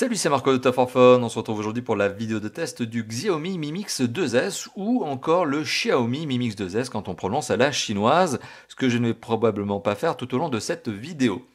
Salut, c'est Marco de Top for Fun. On se retrouve aujourd'hui pour la vidéo de test du Xiaomi Mi Mix 2S ou encore le Xiaomi Mi Mix 2S quand on prononce à la chinoise, ce que je ne vais probablement pas faire tout au long de cette vidéo.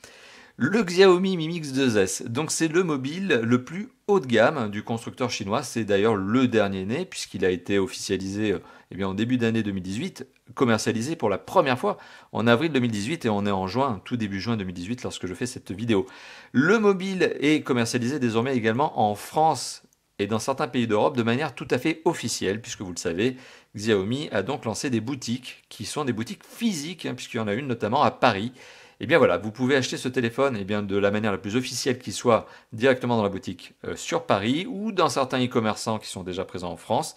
Le Xiaomi Mi Mix 2S, donc c'est le mobile le plus haut de gamme du constructeur chinois. C'est d'ailleurs le dernier né puisqu'il a été officialisé en début d'année 2018, commercialisé pour la première fois en avril 2018 et on est en juin, tout début juin 2018 lorsque je fais cette vidéo. Le mobile est commercialisé désormais également en France et dans certains pays d'Europe de manière tout à fait officielle puisque vous le savez, Xiaomi a donc lancé des boutiques qui sont des boutiques physiques puisqu'il y en a une notamment à Paris. Et bien voilà, vous pouvez acheter ce téléphone de la manière la plus officielle qui soit directement dans la boutique sur Paris ou dans certains e-commerçants qui sont déjà présents en France.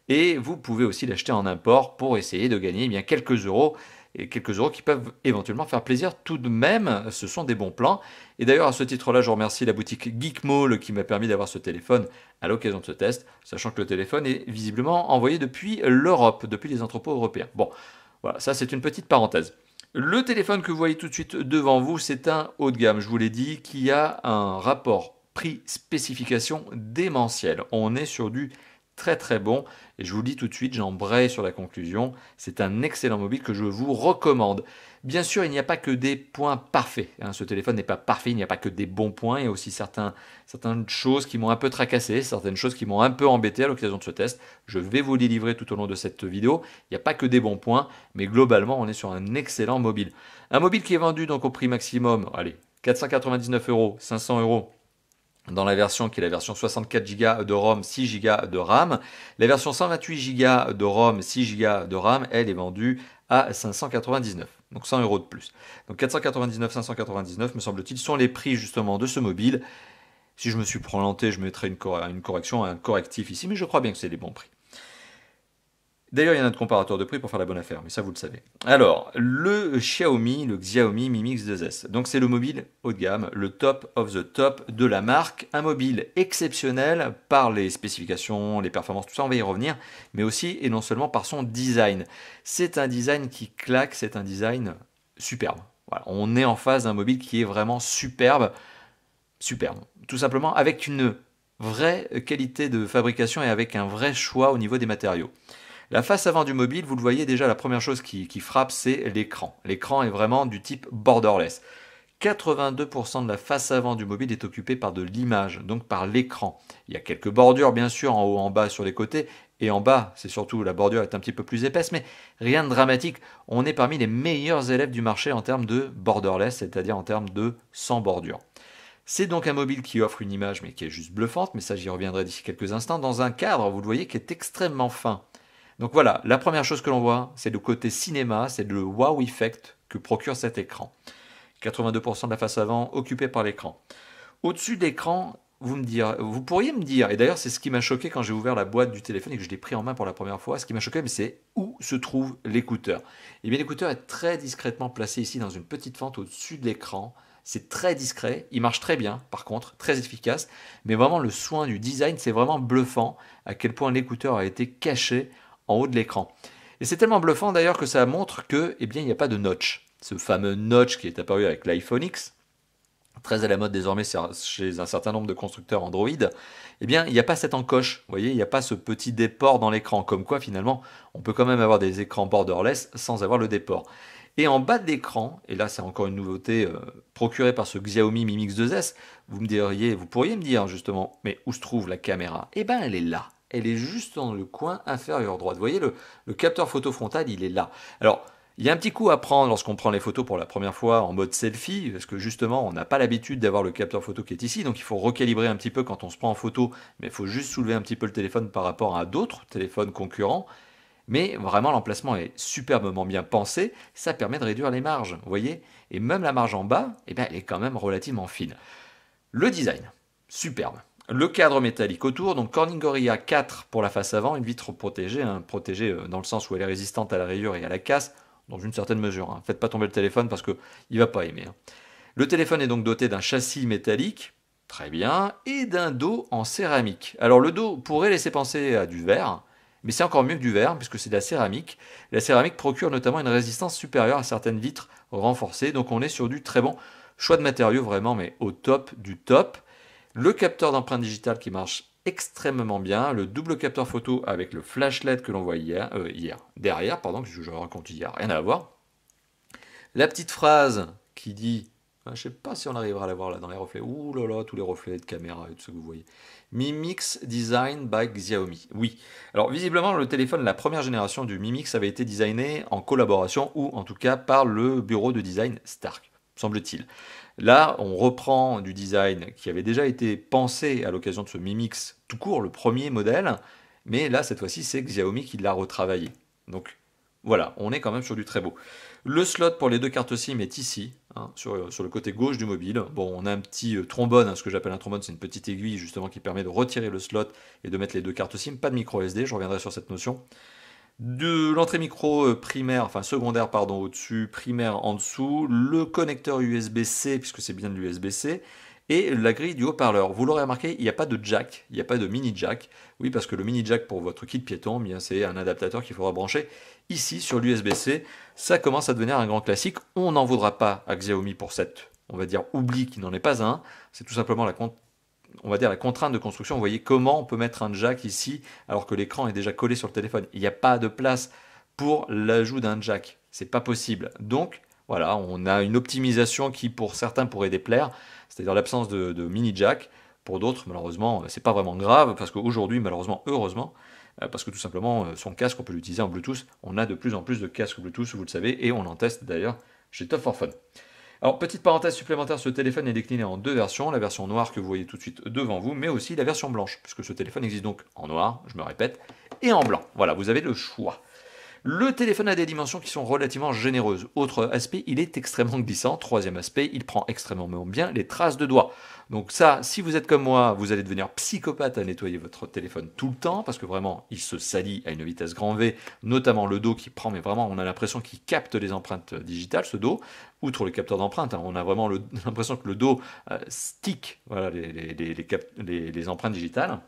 Et vous pouvez aussi l'acheter en import pour essayer de gagner quelques euros et quelques euros qui peuvent éventuellement faire plaisir tout de même. Ce sont des bons plans. Et d'ailleurs, à ce titre-là, je remercie la boutique Geekmall qui m'a permis d'avoir ce téléphone à l'occasion de ce test, sachant que le téléphone est visiblement envoyé depuis l'Europe, depuis les entrepôts européens. Bon, voilà, ça c'est une petite parenthèse. Le téléphone que vous voyez tout de suite devant vous, c'est un haut de gamme, je vous l'ai dit, qui a un rapport prix-spécification démentiel. On est sur du très très bon, et je vous le dis tout de suite, j'embraye sur la conclusion, c'est un excellent mobile que je vous recommande. Bien sûr, il n'y a pas que des points parfaits, ce téléphone n'est pas parfait, il n'y a pas que des bons points, il y a aussi certaines choses qui m'ont un peu tracassé, certaines choses qui m'ont un peu embêté à l'occasion de ce test. Je vais vous les livrer tout au long de cette vidéo, il n'y a pas que des bons points, mais globalement on est sur un excellent mobile. Un mobile qui est vendu donc au prix maximum, allez, 499 euros, 500 euros, dans la version qui est la version 64 Go de ROM, 6 Go de RAM. La version 128 Go de ROM, 6 Go de RAM, elle est vendue à 599, donc 100 euros de plus. Donc 499, 599 me semble-t-il sont les prix justement de ce mobile. Si je me suis planté, je mettrai une correction, un correctif ici, mais je crois bien que c'est les bons prix. D'ailleurs, il y a un comparateur de prix pour faire la bonne affaire, mais ça vous le savez. Alors, le Xiaomi Mi Mix 2S. Donc c'est le mobile haut de gamme, le top of the top de la marque. Un mobile exceptionnel par les spécifications, les performances, tout ça, on va y revenir, mais aussi et non seulement par son design. C'est un design qui claque, c'est un design superbe. Voilà, on est en face d'un mobile qui est vraiment superbe. Superbe. Tout simplement avec une vraie qualité de fabrication et avec un vrai choix au niveau des matériaux. La face avant du mobile, vous le voyez déjà, la première chose qui frappe, c'est l'écran. L'écran est vraiment du type borderless. 82% de la face avant du mobile est occupée par de l'image, donc par l'écran. Il y a quelques bordures bien sûr en haut, en bas, sur les côtés, et en bas, c'est surtout la bordure est un petit peu plus épaisse, mais rien de dramatique. On est parmi les meilleurs élèves du marché en termes de borderless, c'est-à-dire en termes de sans bordure. C'est donc un mobile qui offre une image, mais qui est juste bluffante, mais ça j'y reviendrai d'ici quelques instants, dans un cadre, vous le voyez, qui est extrêmement fin. Donc voilà, la première chose que l'on voit, c'est le côté cinéma, c'est le wow effect que procure cet écran. 82% de la face avant occupée par l'écran. Au-dessus de l'écran, vous pourriez me dire, et d'ailleurs c'est ce qui m'a choqué quand j'ai ouvert la boîte du téléphone et que je l'ai pris en main pour la première fois, ce qui m'a choqué, c'est où se trouve l'écouteur. Eh bien l'écouteur est très discrètement placé ici dans une petite fente au-dessus de l'écran. C'est très discret, il marche très bien par contre, très efficace, mais vraiment le soin du design, c'est vraiment bluffant à quel point l'écouteur a été caché en haut de l'écran. Et c'est tellement bluffant d'ailleurs que ça montre que, il n'y a pas de notch. Ce fameux notch qui est apparu avec l'iPhone X, très à la mode désormais chez un certain nombre de constructeurs Android, il n'y a pas cette encoche, vous voyez, il n'y a pas ce petit déport dans l'écran, comme quoi finalement, on peut quand même avoir des écrans borderless sans avoir le déport. Et en bas de l'écran, et là c'est encore une nouveauté procurée par ce Xiaomi Mi Mix 2S, vous pourriez me dire justement, mais où se trouve la caméra? Eh bien elle est là. Elle est juste dans le coin inférieur droit. Vous voyez, le capteur photo frontal, il est là. Alors, il y a un petit coup à prendre lorsqu'on prend les photos pour la première fois en mode selfie, parce que justement, on n'a pas l'habitude d'avoir le capteur photo qui est ici, donc il faut recalibrer un petit peu quand on se prend en photo, mais il faut juste soulever un petit peu le téléphone par rapport à d'autres téléphones concurrents. Mais vraiment, l'emplacement est superbement bien pensé, ça permet de réduire les marges, vous voyez. Et même la marge en bas, elle est quand même relativement fine. Le design, superbe. Le cadre métallique autour, donc Corning Gorilla 4 pour la face avant, une vitre protégée, protégée dans le sens où elle est résistante à la rayure et à la casse, dans une certaine mesure. Faites pas tomber le téléphone parce qu'il ne va pas aimer. Le téléphone est donc doté d'un châssis métallique, très bien, et d'un dos en céramique. Alors le dos pourrait laisser penser à du verre, mais c'est encore mieux que du verre puisque c'est de la céramique. La céramique procure notamment une résistance supérieure à certaines vitres renforcées, donc on est sur du très bon choix de matériaux vraiment, mais au top du top. Le capteur d'empreinte digitale qui marche extrêmement bien, le double capteur photo avec le flash LED que l'on voit derrière, pardon, puisque je raconte hier, rien à voir. La petite phrase qui dit, je ne sais pas si on arrivera à la voir là dans les reflets, ouh là là, tous les reflets de caméra et tout ce que vous voyez. Mi Mix Design by Xiaomi. Oui, alors visiblement le téléphone, la première génération du Mi Mix avait été designé en collaboration ou en tout cas par le bureau de design Stark, semble-t-il. Là, on reprend du design qui avait déjà été pensé à l'occasion de ce Mi Mix tout court, le premier modèle, mais là, cette fois-ci, c'est Xiaomi qui l'a retravaillé. Donc voilà, on est quand même sur du très beau. Le slot pour les deux cartes SIM est ici, hein, sur le côté gauche du mobile. Bon, on a un petit trombone, hein, ce que j'appelle un trombone, c'est une petite aiguille justement qui permet de retirer le slot et de mettre les deux cartes SIM. Pas de micro SD, je reviendrai sur cette notion. De l'entrée micro primaire, enfin secondaire pardon, au-dessus, primaire en dessous, le connecteur USB-C, puisque c'est bien de l'USB-C, et la grille du haut-parleur. Vous l'aurez remarqué, il n'y a pas de jack, il n'y a pas de mini jack. Oui, parce que le mini jack pour votre kit piéton, bien c'est un adaptateur qu'il faudra brancher ici sur l'USB-C. Ça commence à devenir un grand classique. On n'en voudra pas à Xiaomi pour cette, on va dire, oubli qui n'en est pas un. C'est tout simplement on va dire la contrainte de construction. Vous voyez comment on peut mettre un jack ici alors que l'écran est déjà collé sur le téléphone. Il n'y a pas de place pour l'ajout d'un jack. C'est pas possible. Donc voilà, on a une optimisation qui pour certains pourrait déplaire, c'est-à-dire l'absence de mini jack. Pour d'autres, malheureusement, c'est pas vraiment grave parce qu'aujourd'hui, malheureusement, heureusement, parce que tout simplement, son casque, on peut l'utiliser en Bluetooth. On a de plus en plus de casques Bluetooth, vous le savez, et on en teste d'ailleurs chez Top 4 Fun. Alors, petite parenthèse supplémentaire, ce téléphone est décliné en deux versions, la version noire que vous voyez tout de suite devant vous, mais aussi la version blanche, puisque ce téléphone existe donc en noir, je me répète, et en blanc. Voilà, vous avez le choix. Le téléphone a des dimensions qui sont relativement généreuses. Autre aspect, il est extrêmement glissant. Troisième aspect, il prend extrêmement bien les traces de doigts. Donc ça, si vous êtes comme moi, vous allez devenir psychopathe à nettoyer votre téléphone tout le temps, parce que vraiment, il se salit à une vitesse grand V, notamment le dos qui prend, mais vraiment, on a l'impression qu'il capte les empreintes digitales, ce dos, outre le capteur d'empreintes, hein, on a vraiment l'impression que le dos stick voilà, les empreintes digitales.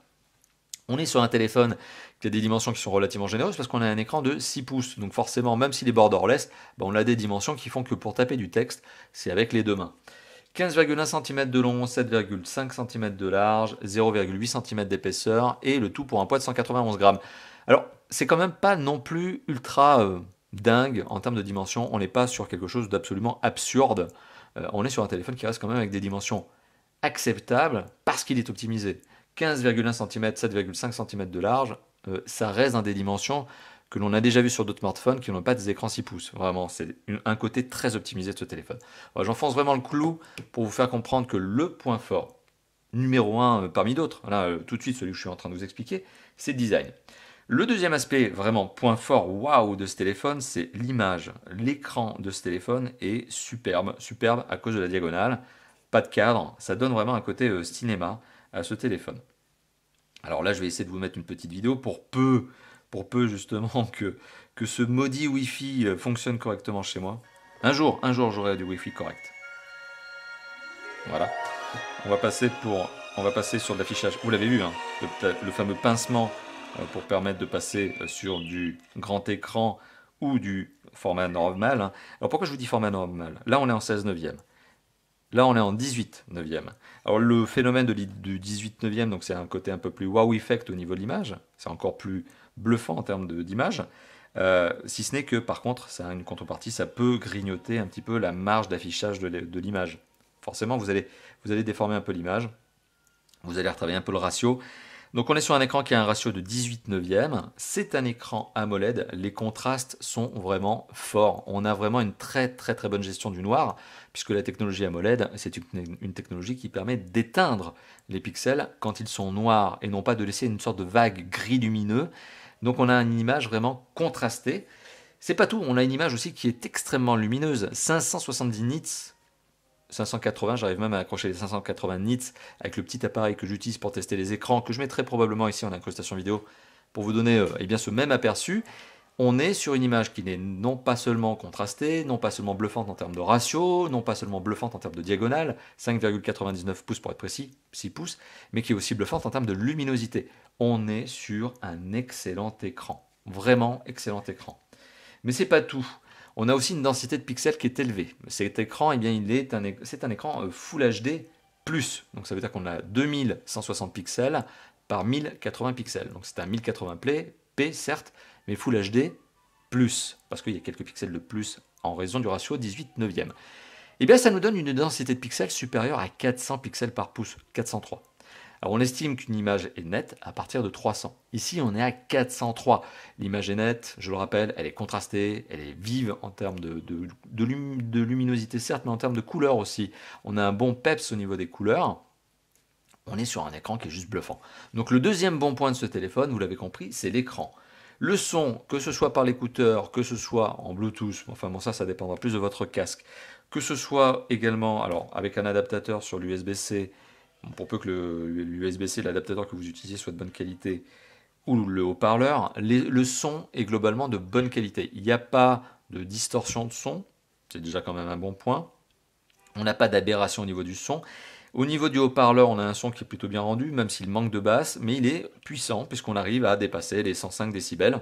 On est sur un téléphone qui a des dimensions qui sont relativement généreuses parce qu'on a un écran de 6 pouces. Donc forcément, même s'il est borderless, on a des dimensions qui font que pour taper du texte, c'est avec les deux mains. 15,1 cm de long, 7,5 cm de large, 0,8 cm d'épaisseur et le tout pour un poids de 191 grammes. Alors, c'est quand même pas non plus ultra dingue en termes de dimensions. On n'est pas sur quelque chose d'absolument absurde. On est sur un téléphone qui reste quand même avec des dimensions acceptables parce qu'il est optimisé. 15,1 cm, 7,5 cm de large, ça reste dans des dimensions que l'on a déjà vu sur d'autres smartphones qui n'ont pas des écrans 6 pouces. Vraiment, c'est un côté très optimisé de ce téléphone. J'enfonce vraiment le clou pour vous faire comprendre que le point fort, numéro 1 parmi d'autres, là tout de suite celui que je suis en train de vous expliquer, c'est le design. Le deuxième aspect, vraiment point fort, waouh de ce téléphone, c'est l'image. L'écran de ce téléphone est superbe, superbe à cause de la diagonale. Pas de cadre, ça donne vraiment un côté cinéma à ce téléphone. Alors là, je vais essayer de vous mettre une petite vidéo pour peu justement que ce maudit Wi-Fi fonctionne correctement chez moi. Un jour, j'aurai du Wi-Fi correct. Voilà. On va passer sur de l'affichage. Vous l'avez vu, hein, le fameux pincement pour permettre de passer sur du grand écran ou du format normal. Hein. Alors pourquoi je vous dis format normal? Là, on est en 16 neuvième. Là, on est en 18 neuvième. Alors, le phénomène du 18 neuvième, donc c'est un côté un peu plus wow effect au niveau de l'image. C'est encore plus bluffant en termes d'image. Si ce n'est que, par contre, ça a une contrepartie, ça peut grignoter un petit peu la marge d'affichage de l'image. Forcément, vous allez déformer un peu l'image. Vous allez retravailler un peu le ratio. Donc on est sur un écran qui a un ratio de 18 neuvième. C'est un écran AMOLED. Les contrastes sont vraiment forts. On a vraiment une très très très bonne gestion du noir, puisque la technologie AMOLED, c'est une technologie qui permet d'éteindre les pixels quand ils sont noirs et non pas de laisser une sorte de vague gris lumineux. Donc on a une image vraiment contrastée. C'est pas tout, on a une image aussi qui est extrêmement lumineuse. 570 nits. 580, j'arrive même à accrocher les 580 nits avec le petit appareil que j'utilise pour tester les écrans, que je mettrai probablement ici en incrustation vidéo pour vous donner bien ce même aperçu. On est sur une image qui n'est non pas seulement contrastée, non pas seulement bluffante en termes de ratio, non pas seulement bluffante en termes de diagonale, 5,99 pouces pour être précis, 6 pouces, mais qui est aussi bluffante en termes de luminosité. On est sur un excellent écran, vraiment excellent écran. Mais c'est pas tout. On a aussi une densité de pixels qui est élevée. Cet écran, eh bien, c'est un écran Full HD plus. Donc ça veut dire qu'on a 2160 pixels par 1080 pixels. Donc c'est un 1080p, P certes, mais Full HD plus, parce qu'il y a quelques pixels de plus en raison du ratio 18/9. Et bien ça nous donne une densité de pixels supérieure à 400 pixels par pouce, 403. Alors on estime qu'une image est nette à partir de 300. Ici on est à 403. L'image est nette, je le rappelle, elle est contrastée, elle est vive en termes de luminosité certes, mais en termes de couleur aussi. On a un bon peps au niveau des couleurs. On est sur un écran qui est juste bluffant. Donc le deuxième bon point de ce téléphone, vous l'avez compris, c'est l'écran. Le son, que ce soit par l'écouteur, que ce soit en Bluetooth, enfin bon ça dépendra plus de votre casque, que ce soit également, alors avec un adaptateur sur l'USB-C, pour peu que l'USB-C, l'adaptateur que vous utilisez soit de bonne qualité, ou le haut-parleur, le son est globalement de bonne qualité. Il n'y a pas de distorsion de son, c'est déjà quand même un bon point. On n'a pas d'aberration au niveau du son. Au niveau du haut-parleur, on a un son qui est plutôt bien rendu, même s'il manque de basse, mais il est puissant puisqu'on arrive à dépasser les 105 décibels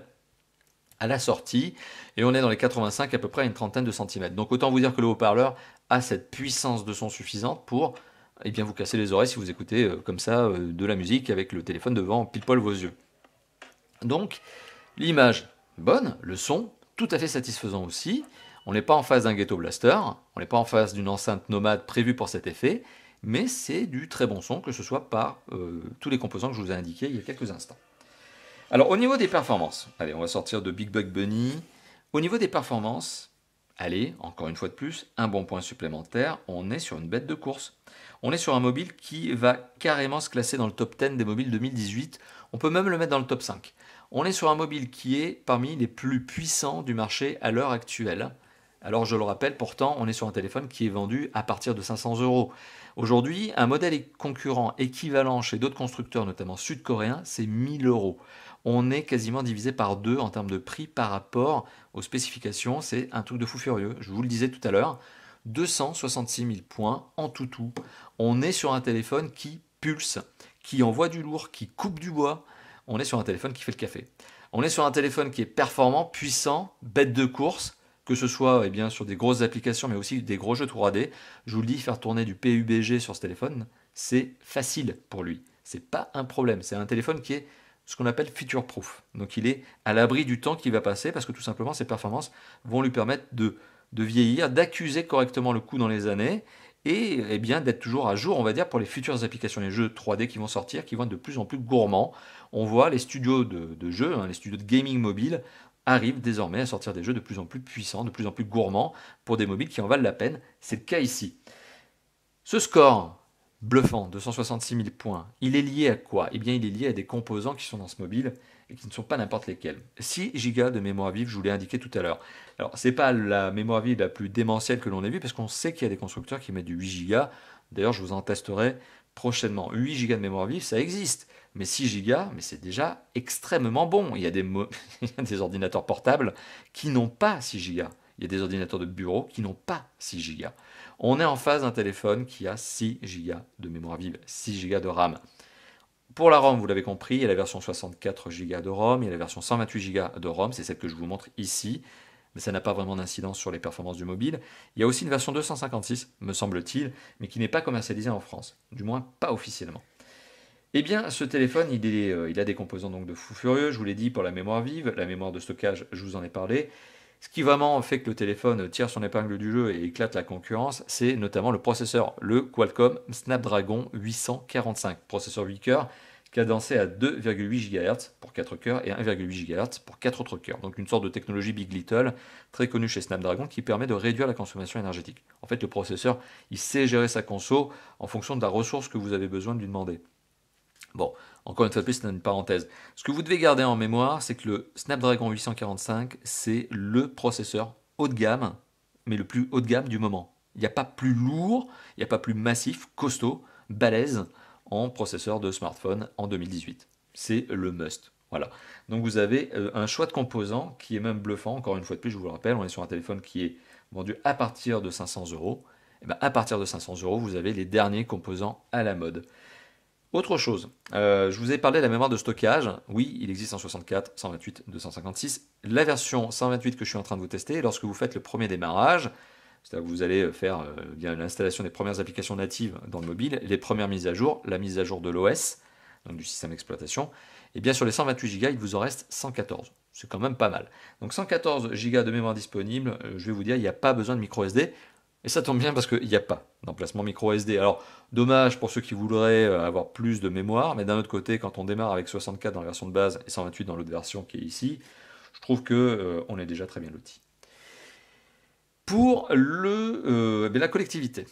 à la sortie, et on est dans les 85 à peu près à une trentaine de centimètres. Donc autant vous dire que le haut-parleur a cette puissance de son suffisante pour bien, vous casser les oreilles si vous écoutez comme ça de la musique avec le téléphone devant pile poil vos yeux. Donc l'image bonne, le son tout à fait satisfaisant aussi. On n'est pas en face d'un ghetto blaster, on n'est pas en face d'une enceinte nomade prévue pour cet effet, mais c'est du très bon son, que ce soit par tous les composants que je vous ai indiqués il y a quelques instants. Alors au niveau des performances, allez, on va sortir de Big Bug Bunny. Au niveau des performances, allez, encore une fois de plus, un bon point supplémentaire, on est sur une bête de course. On est sur un mobile qui va carrément se classer dans le top 10 des mobiles 2018, on peut même le mettre dans le top 5. On est sur un mobile qui est parmi les plus puissants du marché à l'heure actuelle. Alors je le rappelle, pourtant, on est sur un téléphone qui est vendu à partir de 500 €. Aujourd'hui, un modèle concurrent équivalent chez d'autres constructeurs, notamment sud-coréens, c'est 1000 €. On est quasiment divisé par deux en termes de prix par rapport aux spécifications. C'est un truc de fou furieux. Je vous le disais tout à l'heure, 266 000 points en tout. On est sur un téléphone qui pulse, qui envoie du lourd, qui coupe du bois. On est sur un téléphone qui fait le café. On est sur un téléphone qui est performant, puissant, bête de course, que ce soit sur des grosses applications, mais aussi des gros jeux 3D. Je vous le dis, faire tourner du PUBG sur ce téléphone, c'est facile pour lui. C'est pas un problème. C'est un téléphone qui est ce qu'on appelle future-proof. Donc il est à l'abri du temps qui va passer parce que tout simplement ses performances vont lui permettre de vieillir, d'accuser correctement le coup dans les années et bien d'être toujours à jour, on va dire, pour les futures applications, les jeux 3D qui vont sortir, qui vont être de plus en plus gourmands. On voit les studios de jeux, les studios de gaming mobile arrivent désormais à sortir des jeux de plus en plus puissants, de plus en plus gourmands pour des mobiles qui en valent la peine. C'est le cas ici. Ce score bluffant, 266 000 points, il est lié à quoi? Eh bien, il est lié à des composants qui sont dans ce mobile et qui ne sont pas n'importe lesquels. 6 Go de mémoire vive, je vous l'ai indiqué tout à l'heure. Alors, ce n'est pas la mémoire vive la plus démentielle que l'on ait vue, parce qu'on sait qu'il y a des constructeurs qui mettent du 8 Go. D'ailleurs, je vous en testerai prochainement. 8 Go de mémoire vive, ça existe. Mais 6 Go, mais c'est déjà extrêmement bon. Il y a des ordinateurs portables qui n'ont pas 6 Go. Il y a des ordinateurs de bureau qui n'ont pas 6 Go. On est en face d'un téléphone qui a 6 Go de mémoire vive, 6 Go de RAM. Pour la ROM, vous l'avez compris, il y a la version 64 Go de ROM, il y a la version 128 Go de ROM, c'est celle que je vous montre ici, mais ça n'a pas vraiment d'incidence sur les performances du mobile. Il y a aussi une version 256, me semble-t-il, mais qui n'est pas commercialisée en France, du moins pas officiellement. Eh bien, ce téléphone, il a des composants donc de fou furieux, je vous l'ai dit, pour la mémoire vive, la mémoire de stockage, je vous en ai parlé. Ce qui vraiment fait que le téléphone tire son épingle du jeu et éclate la concurrence, c'est notamment le processeur, le Qualcomm Snapdragon 845, processeur 8 cœurs, cadencé à 2,8 GHz pour 4 cœurs et 1,8 GHz pour 4 autres cœurs. Donc une sorte de technologie Big Little, très connue chez Snapdragon, qui permet de réduire la consommation énergétique. En fait, le processeur, il sait gérer sa conso en fonction de la ressource que vous avez besoin de lui demander. Bon, encore une fois de plus, c'est une parenthèse. Ce que vous devez garder en mémoire, c'est que le Snapdragon 845, c'est le processeur haut de gamme, mais le plus haut de gamme du moment. Il n'y a pas plus lourd, il n'y a pas plus massif, costaud, balèze en processeur de smartphone en 2018. C'est le must. Voilà. Donc vous avez un choix de composants qui est même bluffant. Encore une fois de plus, je vous le rappelle, on est sur un téléphone qui est vendu à partir de 500 €. Et bien, à partir de 500 €, vous avez les derniers composants à la mode. Autre chose, je vous ai parlé de la mémoire de stockage. Oui, il existe en 64, 128, 256. La version 128 que je suis en train de vous tester, lorsque vous faites le premier démarrage, C'est-à-dire que vous allez faire bien l'installation des premières applications natives dans le mobile, les premières mises à jour, la mise à jour de l'OS, donc du système d'exploitation, et bien sur les 128 Go, il vous en reste 114. C'est quand même pas mal. Donc 114 Go de mémoire disponible, je vais vous dire, il n'y a pas besoin de micro SD. Et ça tombe bien parce qu'il n'y a pas d'emplacement micro SD. Alors, dommage pour ceux qui voudraient avoir plus de mémoire, mais d'un autre côté, quand on démarre avec 64 dans la version de base et 128 dans l'autre version qui est ici, je trouve que on est déjà très bien loti. Pour la connectivité.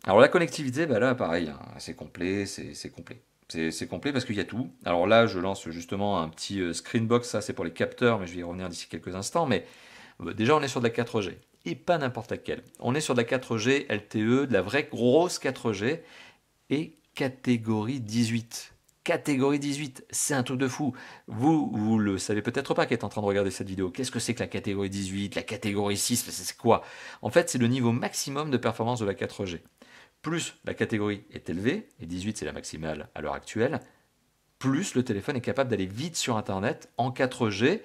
Alors la connectivité, là pareil, hein, c'est complet, c'est complet. C'est complet parce qu'il y a tout. Alors là, je lance justement un petit screenbox, ça c'est pour les capteurs, mais je vais y revenir d'ici quelques instants. Mais déjà, on est sur de la 4G, et pas n'importe laquelle. On est sur de la 4G LTE, de la vraie grosse 4G, et catégorie 18. Catégorie 18, c'est un truc de fou. Vous le savez peut-être pas qui est en train de regarder cette vidéo. Qu'est-ce que c'est que la catégorie 18, la catégorie 6, c'est quoi? En fait, c'est le niveau maximum de performance de la 4G. Plus la catégorie est élevée, et 18 c'est la maximale à l'heure actuelle, plus le téléphone est capable d'aller vite sur Internet en 4G.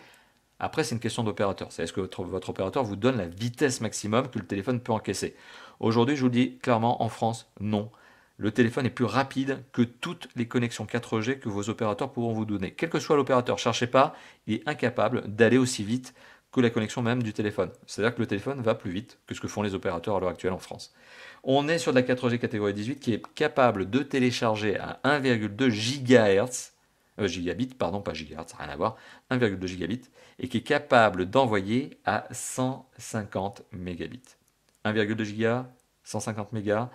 Après, c'est une question d'opérateur. C'est est-ce que votre opérateur vous donne la vitesse maximum que le téléphone peut encaisser? Aujourd'hui, je vous le dis clairement, en France, non. Le téléphone est plus rapide que toutes les connexions 4G que vos opérateurs pourront vous donner. Quel que soit l'opérateur, cherchez pas, il est incapable d'aller aussi vite que la connexion même du téléphone. C'est-à-dire que le téléphone va plus vite que ce que font les opérateurs à l'heure actuelle en France. On est sur de la 4G catégorie 18 qui est capable de télécharger à 1,2 GHz, gigabits, pardon, pas gigahertz, rien à voir, 1,2 gigabits, et qui est capable d'envoyer à 150 mégabits. 1,2 giga, 150 mégas,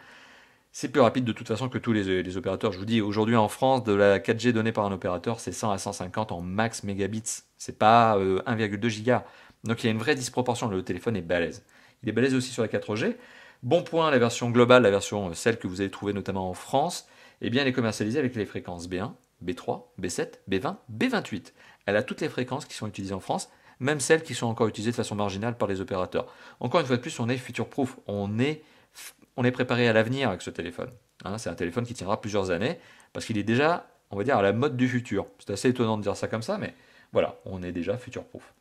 c'est plus rapide de toute façon que tous les opérateurs. Je vous dis, aujourd'hui en France, de la 4G donnée par un opérateur, c'est 100 à 150 en max mégabits. C'est pas 1,2 giga. Donc il y a une vraie disproportion. Le téléphone est balèze. Il est balèze aussi sur la 4G. Bon point, la version globale, la version celle que vous allez trouver notamment en France, eh bien elle est commercialisée avec les fréquences B1, B3, B7, B20, B28. Elle a toutes les fréquences qui sont utilisées en France, même celles qui sont encore utilisées de façon marginale par les opérateurs. Encore une fois de plus, on est future-proof. On est préparé à l'avenir avec ce téléphone. Hein, c'est un téléphone qui tiendra plusieurs années parce qu'il est déjà, on va dire, à la mode du futur. C'est assez étonnant de dire ça comme ça, mais voilà, on est déjà future-proof.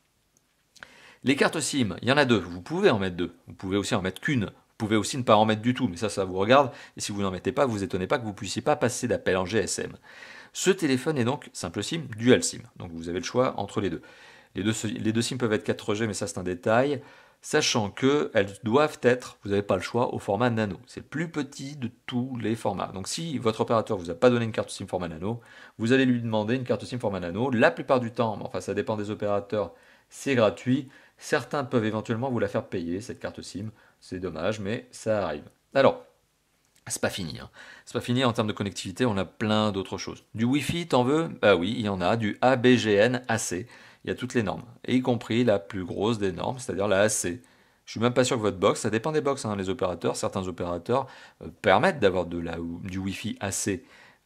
Les cartes SIM, il y en a deux. Vous pouvez en mettre deux. Vous pouvez aussi en mettre qu'une. Vous pouvez aussi ne pas en mettre du tout, mais ça vous regarde. Et si vous n'en mettez pas, vous étonnez pas que vous ne puissiez pas passer d'appel en GSM. Ce téléphone est donc simple SIM, dual SIM. Donc vous avez le choix entre les deux. Les deux SIM peuvent être 4G, mais ça c'est un détail. Sachant qu'elles doivent être, vous n'avez pas le choix, au format nano. C'est le plus petit de tous les formats. Donc si votre opérateur ne vous a pas donné une carte SIM format nano, vous allez lui demander une carte SIM format nano. La plupart du temps, enfin ça dépend des opérateurs, c'est gratuit. Certains peuvent éventuellement vous la faire payer, cette carte SIM. C'est dommage, mais ça arrive. Alors, c'est pas fini. Hein. C'est pas fini en termes de connectivité, on a plein d'autres choses. Du Wi-Fi, t'en veux? Bah oui, il y en a. Du ABGN AC. Il y a toutes les normes, et y compris la plus grosse des normes, c'est-à-dire la AC. Je suis même pas sûr que votre box, ça dépend des box, hein, les opérateurs. Certains opérateurs permettent d'avoir du Wi-Fi AC,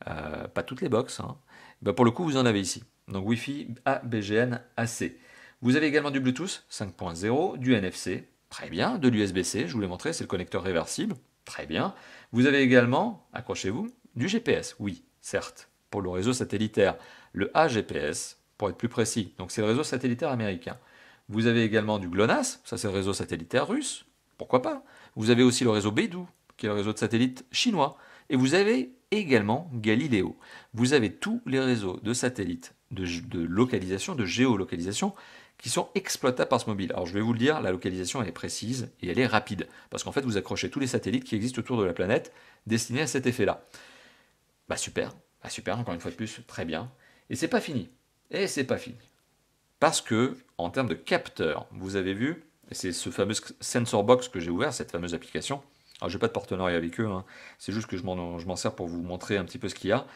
pas toutes les box. Hein. Bah pour le coup, vous en avez ici. Donc Wi-Fi ABGN AC. Vous avez également du Bluetooth 5.0, du NFC, très bien, de l'USB-C, je vous l'ai montré, c'est le connecteur réversible, très bien. Vous avez également, accrochez-vous, du GPS, oui, certes, pour le réseau satellitaire, le AGPS, pour être plus précis. Donc c'est le réseau satellitaire américain. Vous avez également du GLONASS, ça c'est le réseau satellitaire russe, pourquoi pas. Vous avez aussi le réseau Beidou, qui est le réseau de satellites chinois. Et vous avez également Galileo. Vous avez tous les réseaux de satellites, de localisation, de géolocalisation, qui sont exploitables par ce mobile. Alors je vais vous le dire, la localisation elle est précise et elle est rapide. Parce qu'en fait vous accrochez tous les satellites qui existent autour de la planète destinés à cet effet-là. Bah super, encore une fois de plus, très bien. Et c'est pas fini. Et c'est pas fini. Parce que, en termes de capteurs, vous avez vu, c'est ce fameux Sensor Box que j'ai ouvert, cette fameuse application. Alors, j'ai pas de partenariat avec eux, hein. C'est juste que je m'en sers pour vous montrer un petit peu ce qu'il y a.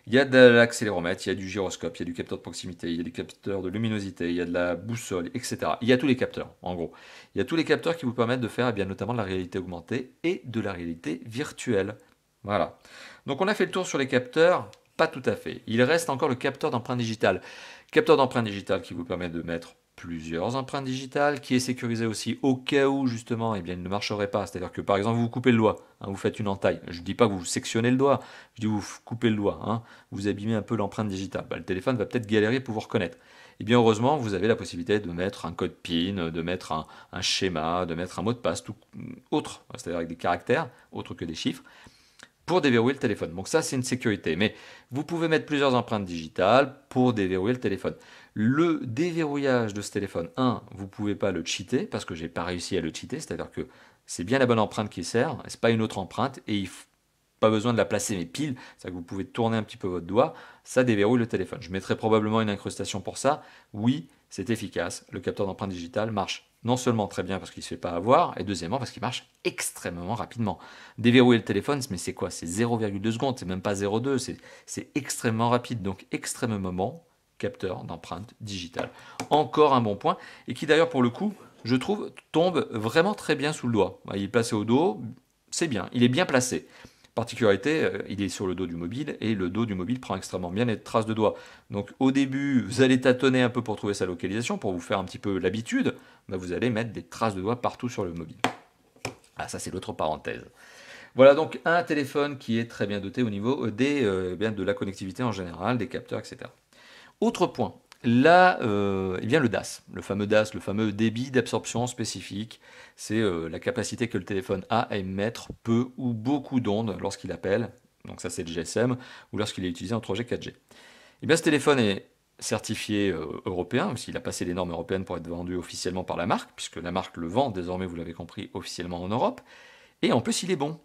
Il y a de l'accéléromètre, il y a du gyroscope, il y a du capteur de proximité, il y a des capteurs de luminosité, il y a de la boussole, etc. Il y a tous les capteurs, en gros. Il y a tous les capteurs qui vous permettent de faire eh bien, notamment de la réalité augmentée et de la réalité virtuelle. Voilà. Donc, on a fait le tour sur les capteurs. Pas tout à fait. Il reste encore le capteur d'empreinte digitale. Capteur d'empreinte digitale qui vous permet de mettre plusieurs empreintes digitales, qui est sécurisé aussi au cas où justement eh bien, il ne marcherait pas. C'est-à-dire que par exemple vous vous coupez le doigt, hein, vous faites une entaille. Je ne dis pas que vous sectionnez le doigt, je dis vous coupez le doigt, hein, vous abîmez un peu l'empreinte digitale. Bah, le téléphone va peut-être galérer pour vous reconnaître. Et bien heureusement vous avez la possibilité de mettre un code PIN, de mettre un schéma, de mettre un mot de passe, tout autre, c'est-à-dire avec des caractères, autres que des chiffres, pour déverrouiller le téléphone. Donc ça, c'est une sécurité. Mais vous pouvez mettre plusieurs empreintes digitales pour déverrouiller le téléphone. Le déverrouillage de ce téléphone, vous ne pouvez pas le cheater, parce que je n'ai pas réussi à le cheater, c'est-à-dire que c'est bien la bonne empreinte qui sert, ce n'est pas une autre empreinte, et il faut pas besoin de la placer mais pile, c'est-à-dire que vous pouvez tourner un petit peu votre doigt, ça déverrouille le téléphone. Je mettrai probablement une incrustation pour ça. Oui, c'est efficace, le capteur d'empreinte digitale marche non seulement très bien parce qu'il ne se fait pas avoir, et deuxièmement parce qu'il marche extrêmement rapidement. Déverrouiller le téléphone, mais c'est quoi? C'est 0,2 secondes, c'est même pas 0,2, c'est extrêmement rapide, donc extrêmement bon capteur d'empreinte digitale. Encore un bon point, et qui d'ailleurs pour le coup, je trouve, tombe vraiment très bien sous le doigt. Il est placé au dos, c'est bien, il est bien placé. Particularité, il est sur le dos du mobile et le dos du mobile prend extrêmement bien les traces de doigts. Donc au début, vous allez tâtonner un peu pour trouver sa localisation, pour vous faire un petit peu l'habitude, vous allez mettre des traces de doigts partout sur le mobile. Ah, ça c'est l'autre parenthèse. Voilà donc un téléphone qui est très bien doté au niveau de la connectivité en général, des capteurs, etc. Autre point, là, le DAS, le fameux DAS, le fameux débit d'absorption spécifique, c'est la capacité que le téléphone a à émettre peu ou beaucoup d'ondes lorsqu'il appelle, donc ça c'est le GSM, ou lorsqu'il est utilisé en 3G, 4G. Et bien ce téléphone est certifié européen, parce qu'il a passé les normes européennes pour être vendu officiellement par la marque, puisque la marque le vend désormais, vous l'avez compris, officiellement en Europe, et en plus il est bon.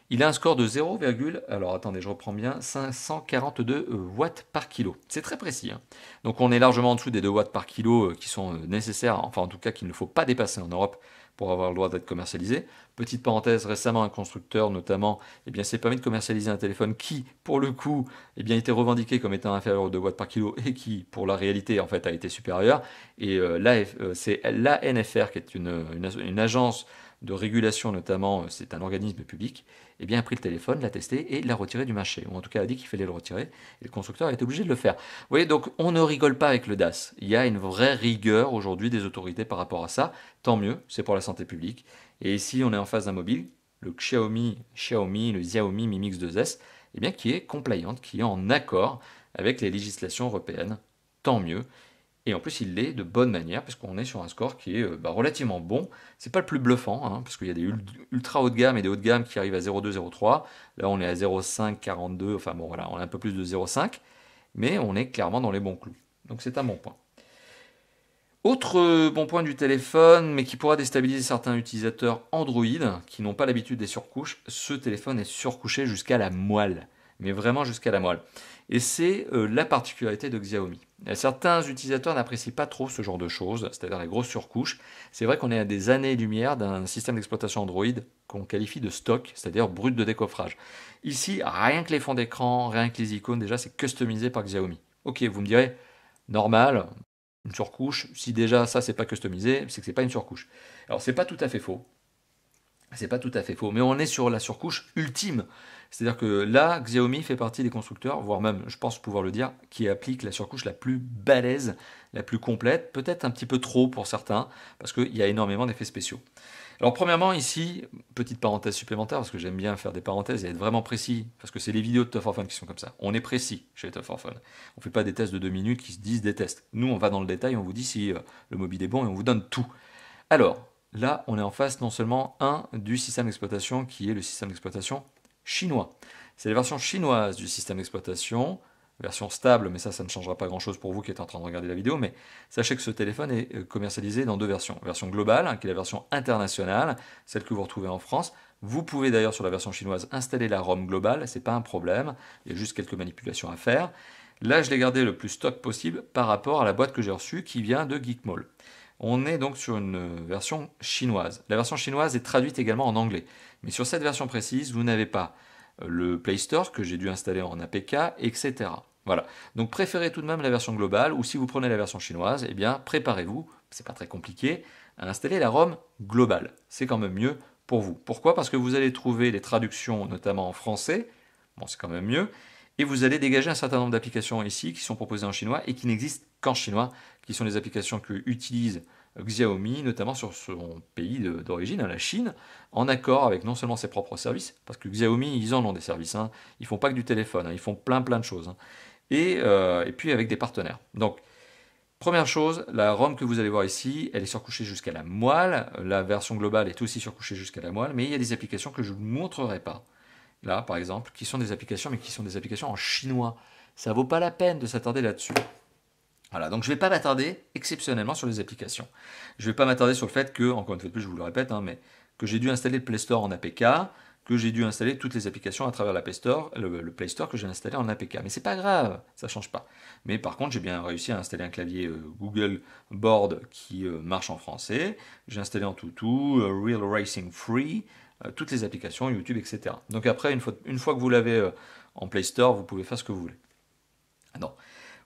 Il a un score de 0, alors attendez, je reprends bien, 542 watts par kilo. C'est très précis, hein. Donc on est largement en dessous des 2 watts par kilo qui sont nécessaires, enfin en tout cas qu'il ne faut pas dépasser en Europe pour avoir le droit d'être commercialisé. Petite parenthèse, récemment un constructeur notamment s'est permis de commercialiser un téléphone qui, pour le coup, était revendiqué comme étant inférieur aux 2 watts par kilo et qui, pour la réalité, en fait, a été supérieur. Et c'est l'ANFR, qui est une agence de régulation notamment, c'est un organisme public, a pris le téléphone, l'a testé et l'a retiré du marché. Ou en tout cas a dit qu'il fallait le retirer. Et le constructeur a été obligé de le faire. Vous voyez, donc on ne rigole pas avec le DAS. Il y a une vraie rigueur aujourd'hui des autorités par rapport à ça. Tant mieux, c'est pour la santé publique. Et ici, on est en face d'un mobile, le Xiaomi, le Xiaomi Mi Mix 2S, qui est compliant, qui est en accord avec les législations européennes. Tant mieux. Et en plus, il l'est de bonne manière, puisqu'on est sur un score qui est relativement bon. C'est pas le plus bluffant, hein, parce qu'il y a des ultra haut de gamme et des hauts de gamme qui arrivent à 0,2, 0,3. Là, on est à 0,5, 42. Enfin bon, voilà, on a un peu plus de 0,5. Mais on est clairement dans les bons clous. Donc c'est un bon point. Autre bon point du téléphone, mais qui pourra déstabiliser certains utilisateurs Android qui n'ont pas l'habitude des surcouches, ce téléphone est surcouché jusqu'à la moelle. Mais vraiment jusqu'à la moelle. Et c'est la particularité de Xiaomi. Certains utilisateurs n'apprécient pas trop ce genre de choses, c'est-à-dire les grosses surcouches. C'est vrai qu'on est à des années-lumière d'un système d'exploitation Android qu'on qualifie de stock, c'est-à-dire brut de décoffrage. Ici, rien que les fonds d'écran, rien que les icônes, déjà c'est customisé par Xiaomi. Ok, vous me direz, normal, une surcouche, si déjà ça c'est pas customisé, c'est que c'est pas une surcouche. Alors c'est pas tout à fait faux. C'est pas tout à fait faux, mais on est sur la surcouche ultime. C'est-à-dire que là, Xiaomi fait partie des constructeurs, voire même, je pense pouvoir le dire, qui appliquent la surcouche la plus balèze, la plus complète, peut-être un petit peu trop pour certains, parce qu'il y a énormément d'effets spéciaux. Alors premièrement, ici, petite parenthèse supplémentaire, parce que j'aime bien faire des parenthèses et être vraiment précis, parce que c'est les vidéos de Tough for Fun qui sont comme ça. On est précis chez Tough for Fun. On ne fait pas des tests de 2 minutes qui se disent des tests. Nous, on va dans le détail, on vous dit si le mobile est bon et on vous donne tout. Alors, là, on est en face non seulement du système d'exploitation qui est le système d'exploitation chinois. C'est la version chinoise du système d'exploitation, version stable, mais ça ne changera pas grand-chose pour vous qui êtes en train de regarder la vidéo, mais sachez que ce téléphone est commercialisé dans 2 versions. Version globale, qui est la version internationale, celle que vous retrouvez en France. Vous pouvez d'ailleurs sur la version chinoise installer la ROM globale, c'est pas un problème, il y a juste quelques manipulations à faire. Là, je l'ai gardé le plus stock possible par rapport à la boîte que j'ai reçue qui vient de Geekmall. On est donc sur une version chinoise. La version chinoise est traduite également en anglais. Mais sur cette version précise, vous n'avez pas le Play Store que j'ai dû installer en APK, etc. Voilà. Donc préférez tout de même la version globale, ou si vous prenez la version chinoise, préparez-vous, c'est pas très compliqué, à installer la ROM globale. C'est quand même mieux pour vous. Pourquoi? Parce que vous allez trouver les traductions, notamment en français, bon c'est quand même mieux, Et vous allez dégager un certain nombre d'applications ici qui sont proposées en chinois et qui n'existent qu'en chinois, qui sont les applications que utilise Xiaomi, notamment sur son pays d'origine, la Chine, en accord avec non seulement ses propres services, parce que Xiaomi, ils en ont des services, hein, ils font pas que du téléphone, hein, ils font plein de choses, hein, et puis avec des partenaires. Donc, première chose, la ROM que vous allez voir ici, elle est surcouchée jusqu'à la moelle, la version globale est aussi surcouchée jusqu'à la moelle, mais il y a des applications que je ne vous montrerai pas. Là, par exemple, qui sont des applications, mais qui sont des applications en chinois. Ça vaut pas la peine de s'attarder là-dessus. Voilà, donc je ne vais pas m'attarder exceptionnellement sur les applications. Je ne vais pas m'attarder sur le fait que, encore une fois de plus, je vous le répète, hein, mais que j'ai dû installer le Play Store en APK, que j'ai dû installer toutes les applications à travers la Play Store, le Play Store que j'ai installé en APK. Mais c'est pas grave, ça ne change pas. Mais par contre, j'ai bien réussi à installer un clavier Google Board qui marche en français. J'ai installé en toutou, Real Racing Free, toutes les applications, YouTube, etc. Donc après, une fois que vous l'avez en Play Store, vous pouvez faire ce que vous voulez. Non.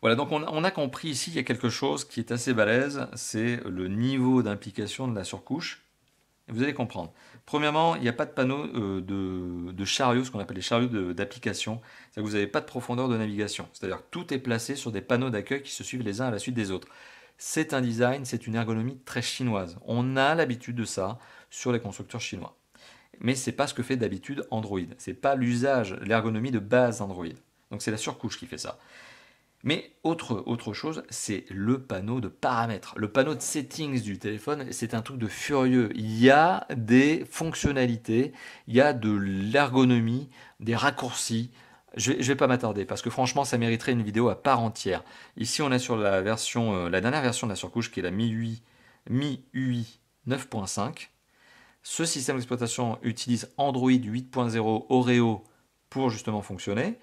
Voilà, donc on a compris ici, il y a quelque chose qui est assez balèze, c'est le niveau d'implication de la surcouche. Et vous allez comprendre. Premièrement, il n'y a pas de panneau de chariot, ce qu'on appelle les chariots d'application. C'est-à-dire que vous n'avez pas de profondeur de navigation. C'est-à-dire que tout est placé sur des panneaux d'accueil qui se suivent les uns à la suite des autres. C'est un design, c'est une ergonomie très chinoise. On a l'habitude de ça sur les constructeurs chinois. Mais ce n'est pas ce que fait d'habitude Android. Ce n'est pas l'usage, l'ergonomie de base d'Android. Donc c'est la surcouche qui fait ça. Mais autre chose, c'est le panneau de paramètres. Le panneau de settings du téléphone, c'est un truc de furieux. Il y a des fonctionnalités, il y a de l'ergonomie, des raccourcis. Je vais pas m'attarder parce que franchement, ça mériterait une vidéo à part entière. Ici, on est sur la version, la dernière version de la surcouche qui est la MIUI 9.5. Ce système d'exploitation utilise Android 8.0 Oreo pour justement fonctionner.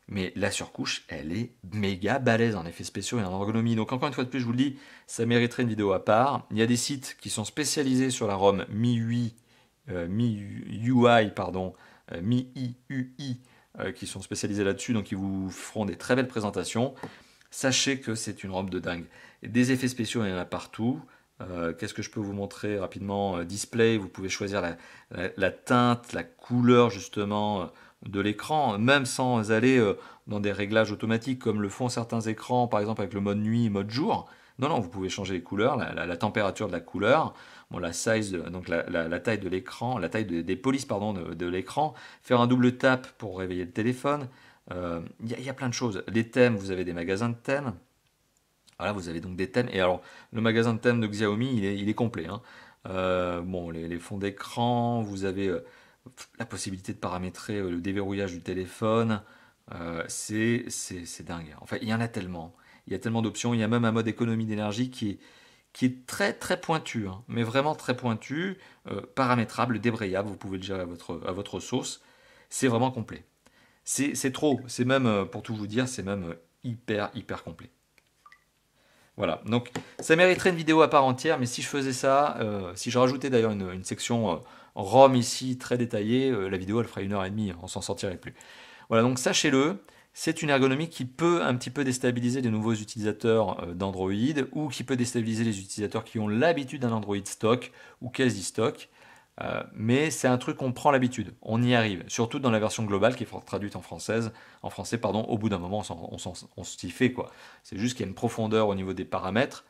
Mais la surcouche, elle est méga balèze en effets spéciaux et en ergonomie. Donc encore une fois de plus, je vous le dis, ça mériterait une vidéo à part. Il y a des sites qui sont spécialisés sur la ROM MIUI, MIUI, qui sont spécialisés là-dessus, donc ils vous feront des très belles présentations. Sachez que c'est une ROM de dingue. Des effets spéciaux, il y en a partout. Qu'est-ce que je peux vous montrer rapidement? Display, vous pouvez choisir la teinte, la couleur justement de l'écran, même sans aller dans des réglages automatiques comme le font certains écrans, par exemple avec le mode nuit, mode jour. Non, non, vous pouvez changer les couleurs, la température de la couleur, bon, la size, donc la taille de l'écran, la taille des polices pardon, de l'écran, faire un double tap pour réveiller le téléphone. Il y a plein de choses. Les thèmes, vous avez des magasins de thèmes. Voilà, vous avez donc des thèmes. Et alors, le magasin de thèmes de Xiaomi, il est complet, hein. Bon, les fonds d'écran, vous avez la possibilité de paramétrer le déverrouillage du téléphone. C'est dingue. Enfin, il y en a tellement. Il y a tellement d'options. Il y a même un mode économie d'énergie qui est très très pointu, hein, mais vraiment très pointu, paramétrable, débrayable. Vous pouvez le gérer à votre sauce. C'est vraiment complet. C'est trop. C'est même, pour tout vous dire, c'est même hyper complet. Voilà, donc ça mériterait une vidéo à part entière, mais si je faisais ça, si je rajoutais d'ailleurs une section ROM ici très détaillée, la vidéo elle ferait 1h30, on s'en sortirait plus. Voilà, donc sachez-le, c'est une ergonomie qui peut un petit peu déstabiliser les nouveaux utilisateurs d'Android, ou qui peut déstabiliser les utilisateurs qui ont l'habitude d'un Android stock ou quasi stock. Mais c'est un truc qu'on prend l'habitude, on y arrive, surtout dans la version globale qui est traduite en français, pardon, au bout d'un moment on s'y fait quoi. C'est juste qu'il y a une profondeur au niveau des paramètres,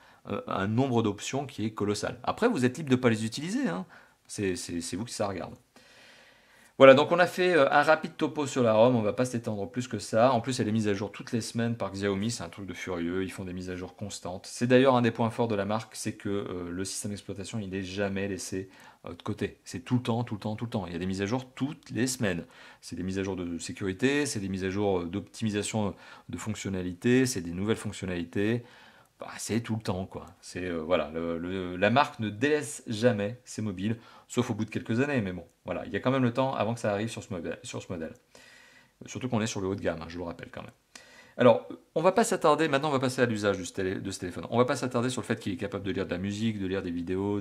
un nombre d'options qui est colossal. Après vous êtes libre de ne pas les utiliser, hein. C'est vous qui ça regarde. Voilà, donc on a fait un rapide topo sur la ROM, on va pas s'étendre plus que ça. En plus, elle est mise à jour toutes les semaines par Xiaomi, c'est un truc de furieux, ils font des mises à jour constantes. C'est d'ailleurs un des points forts de la marque, c'est que le système d'exploitation, il n'est jamais laissé de côté. C'est tout le temps. Il y a des mises à jour toutes les semaines. C'est des mises à jour de sécurité, c'est des mises à jour d'optimisation de fonctionnalités, c'est des nouvelles fonctionnalités. Bah, c'est tout le temps, quoi. C'est voilà, la marque ne délaisse jamais ses mobiles, sauf au bout de quelques années, mais bon, voilà, il y a quand même le temps avant que ça arrive sur ce modèle. Surtout qu'on est sur le haut de gamme, hein, je vous le rappelle quand même. Alors, on va pas s'attarder, maintenant on va passer à l'usage de ce téléphone. On va pas s'attarder sur le fait qu'il est capable de lire de la musique, de lire des vidéos,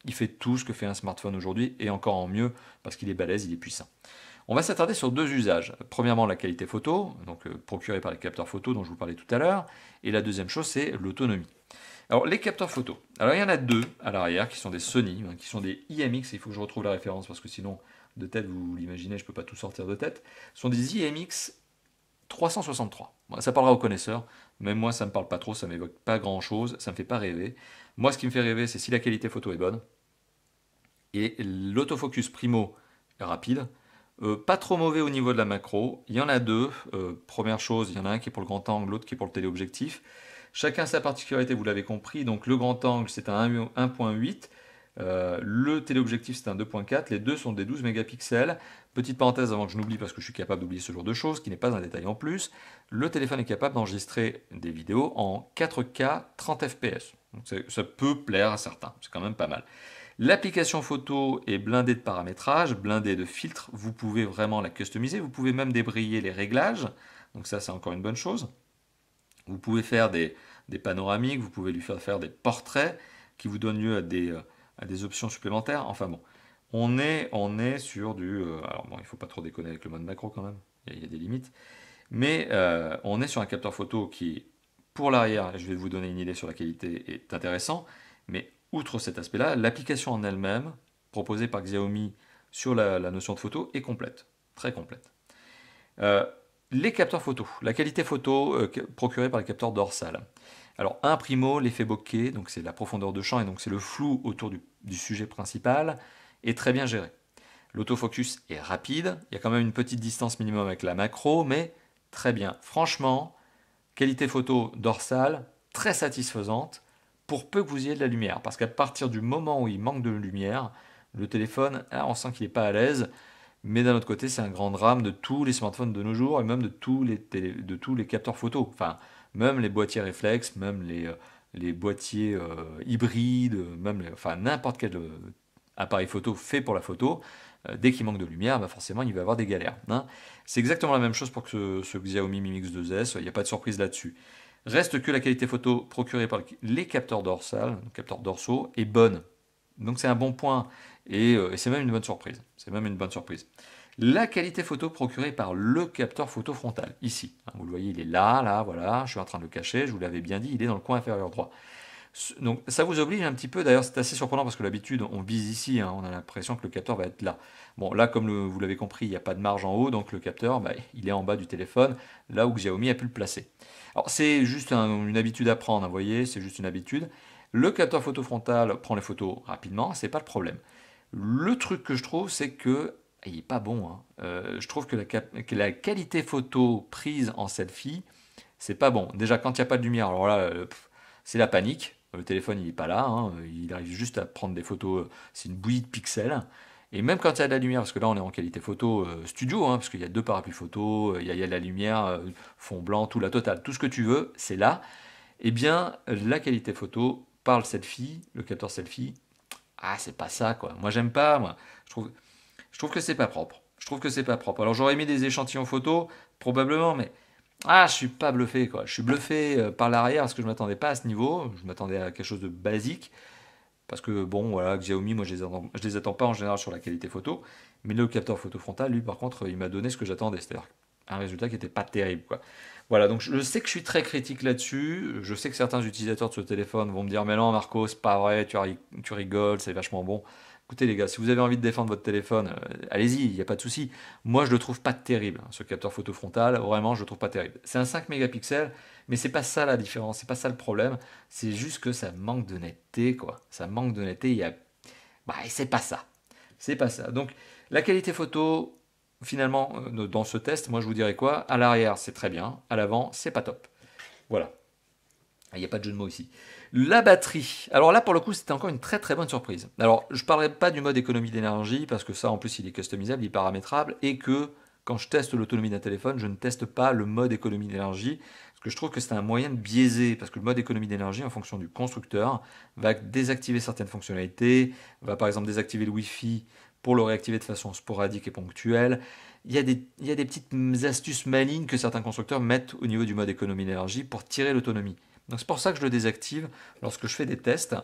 il fait tout ce que fait un smartphone aujourd'hui, et encore en mieux, parce qu'il est balèze, il est puissant. On va s'attarder sur deux usages. Premièrement, la qualité photo, donc procurée par les capteurs photo dont je vous parlais tout à l'heure. Et la deuxième chose, c'est l'autonomie. Alors, les capteurs photo. Alors, il y en a deux à l'arrière qui sont des Sony, qui sont des IMX. Il faut que je retrouve la référence parce que sinon, de tête, vous l'imaginez, je ne peux pas tout sortir de tête. Ce sont des IMX 363. Bon, ça parlera aux connaisseurs, même moi ça me parle pas trop, ça m'évoque pas grand chose, ça me fait pas rêver. Moi ce qui me fait rêver c'est si la qualité photo est bonne, et l'autofocus primo est rapide, pas trop mauvais au niveau de la macro, il y en a deux. Première chose, il y en a un qui est pour le grand angle, l'autre qui est pour le téléobjectif. Chacun sa particularité, vous l'avez compris, donc le grand angle c'est un 1.8, le téléobjectif c'est un 2.4, les deux sont des 12 mégapixels. Petite parenthèse avant que je n'oublie, parce que je suis capable d'oublier ce genre de choses, qui n'est pas un détail en plus, le téléphone est capable d'enregistrer des vidéos en 4K 30 fps. Donc ça peut plaire à certains, c'est quand même pas mal. L'application photo est blindée de paramétrage, blindée de filtres, vous pouvez vraiment la customiser, vous pouvez même débrayer les réglages, donc ça c'est encore une bonne chose. Vous pouvez faire des panoramiques, vous pouvez lui faire des portraits qui vous donnent lieu à des options supplémentaires. Enfin bon, on est sur du... alors bon, il ne faut pas trop déconner avec le mode macro quand même, il y a des limites. Mais on est sur un capteur photo qui, pour l'arrière, je vais vous donner une idée sur la qualité, est intéressant. Mais outre cet aspect-là, l'application en elle-même, proposée par Xiaomi sur la notion de photo, est complète, très complète. Les capteurs photo, la qualité photo procurée par les capteurs dorsal. Alors un primo, l'effet bokeh, donc c'est la profondeur de champ et donc c'est le flou autour du sujet principal, est très bien géré. L'autofocus est rapide, il y a quand même une petite distance minimum avec la macro, mais très bien. Franchement, qualité photo dorsale, très satisfaisante, pour peu que vous ayez de la lumière. Parce qu'à partir du moment où il manque de lumière, le téléphone, on sent qu'il n'est pas à l'aise. Mais d'un autre côté, c'est un grand drame de tous les smartphones de nos jours et même de tous les capteurs photo. Enfin, même les boîtiers réflexes, même les boîtiers hybrides, enfin n'importe quel appareil photo fait pour la photo, dès qu'il manque de lumière, bah forcément il va avoir des galères. Hein. C'est exactement la même chose pour ce Xiaomi Mi Mix 2S, il n'y a pas de surprise là-dessus. Reste que la qualité photo procurée par les capteurs dorsaux, est bonne. Donc c'est un bon point. Et c'est même une bonne surprise. C'est même une bonne surprise. La qualité photo procurée par le capteur photo frontal, ici. Vous le voyez, il est là, voilà. Je suis en train de le cacher, je vous l'avais bien dit, il est dans le coin inférieur droit. Donc ça vous oblige un petit peu, d'ailleurs c'est assez surprenant parce que d'habitude on vise ici, hein, on a l'impression que le capteur va être là. Bon là comme vous l'avez compris, il n'y a pas de marge en haut, donc le capteur il est en bas du téléphone, là où Xiaomi a pu le placer. Alors c'est juste une habitude à prendre, vous voyez, c'est juste une habitude. Le capteur photo frontal prend les photos rapidement, c'est pas le problème. Le truc que je trouve, c'est que il n'est pas bon. Hein. Je trouve que la qualité photo prise en selfie, c'est pas bon. Déjà quand il n'y a pas de lumière, alors là c'est la panique. Le téléphone il n'est pas là, hein. Il arrive juste à prendre des photos, c'est une bouillie de pixels. Et même quand il y a de la lumière, parce que là on est en qualité photo studio, hein, parce qu'il y a deux parapluies photo, il y a de la lumière, fond blanc, tout la totale, tout ce que tu veux, c'est là. Eh bien la qualité photo par le selfie, le capteur selfie, c'est pas ça quoi. Moi j'aime pas, moi. Je trouve que c'est pas propre. Je trouve que c'est pas propre. Alors j'aurais mis des échantillons photos, probablement, mais je suis pas bluffé quoi. Je suis bluffé par l'arrière parce que je m'attendais pas à ce niveau. Je m'attendais à quelque chose de basique. Parce que bon, voilà, Xiaomi, moi je les attends pas en général sur la qualité photo. Mais le capteur photo frontal, lui par contre, il m'a donné ce que j'attendais. C'est-à-dire un résultat qui n'était pas terrible quoi. Voilà, donc je sais que je suis très critique là-dessus. Je sais que certains utilisateurs de ce téléphone vont me dire mais non Marco, c'est pas vrai, tu rigoles, c'est vachement bon. Écoutez les gars, si vous avez envie de défendre votre téléphone, allez-y, il n'y a pas de souci. Moi je le trouve pas terrible, hein, ce capteur photo frontal, vraiment je le trouve pas terrible. C'est un 5 mégapixels, mais c'est pas ça la différence, c'est pas ça le problème. C'est juste que ça manque de netteté, quoi. Ça manque de netteté, c'est pas ça. C'est pas ça. Donc la qualité photo, finalement, dans ce test, moi je vous dirais quoi? À l'arrière c'est très bien, à l'avant c'est pas top. Voilà. Il n'y a pas de jeu de mots ici. La batterie. Alors là, pour le coup, c'était encore une très très bonne surprise. Alors, je ne parlerai pas du mode économie d'énergie, parce que ça, en plus, il est customisable, il est paramétrable, et que quand je teste l'autonomie d'un téléphone, je ne teste pas le mode économie d'énergie, parce que je trouve que c'est un moyen de biaiser, parce que le mode économie d'énergie, en fonction du constructeur, va désactiver certaines fonctionnalités, va par exemple désactiver le Wi-Fi pour le réactiver de façon sporadique et ponctuelle. Il y a des petites astuces malignes que certains constructeurs mettent au niveau du mode économie d'énergie pour tirer l'autonomie. Donc c'est pour ça que je le désactive lorsque je fais des tests,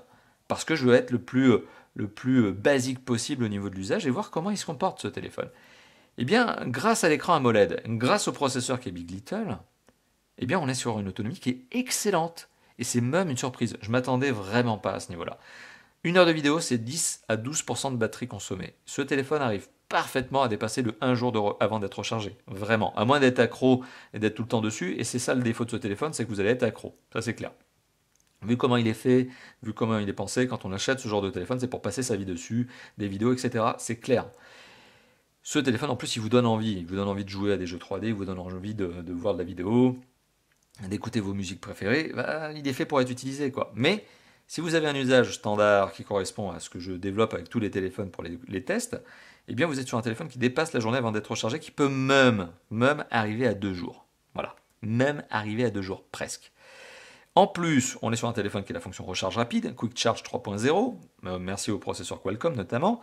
parce que je veux être le plus basique possible au niveau de l'usage et voir comment il se comporte ce téléphone. Eh bien, grâce à l'écran AMOLED, grâce au processeur qui est Big Little, eh bien on est sur une autonomie qui est excellente. Et c'est même une surprise. Je m'attendais vraiment pas à ce niveau-là. Une heure de vidéo, c'est 10 à 12% de batterie consommée. Ce téléphone arrive parfaitement à dépasser le 1 jour avant d'être rechargé. Vraiment. À moins d'être accro et d'être tout le temps dessus. Et c'est ça le défaut de ce téléphone, c'est que vous allez être accro. Ça, c'est clair. Vu comment il est fait, vu comment il est pensé, quand on achète ce genre de téléphone, c'est pour passer sa vie dessus, des vidéos, etc. C'est clair. Ce téléphone, en plus, il vous donne envie. Il vous donne envie de jouer à des jeux 3D, il vous donne envie de voir de la vidéo, d'écouter vos musiques préférées. Bah, il est fait pour être utilisé, quoi. Mais si vous avez un usage standard qui correspond à ce que je développe avec tous les téléphones pour les tests, eh bien, vous êtes sur un téléphone qui dépasse la journée avant d'être rechargé, qui peut même arriver à 2 jours. Voilà. Même arriver à 2 jours, presque. En plus, on est sur un téléphone qui a la fonction recharge rapide, Quick Charge 3.0, merci au processeur Qualcomm notamment,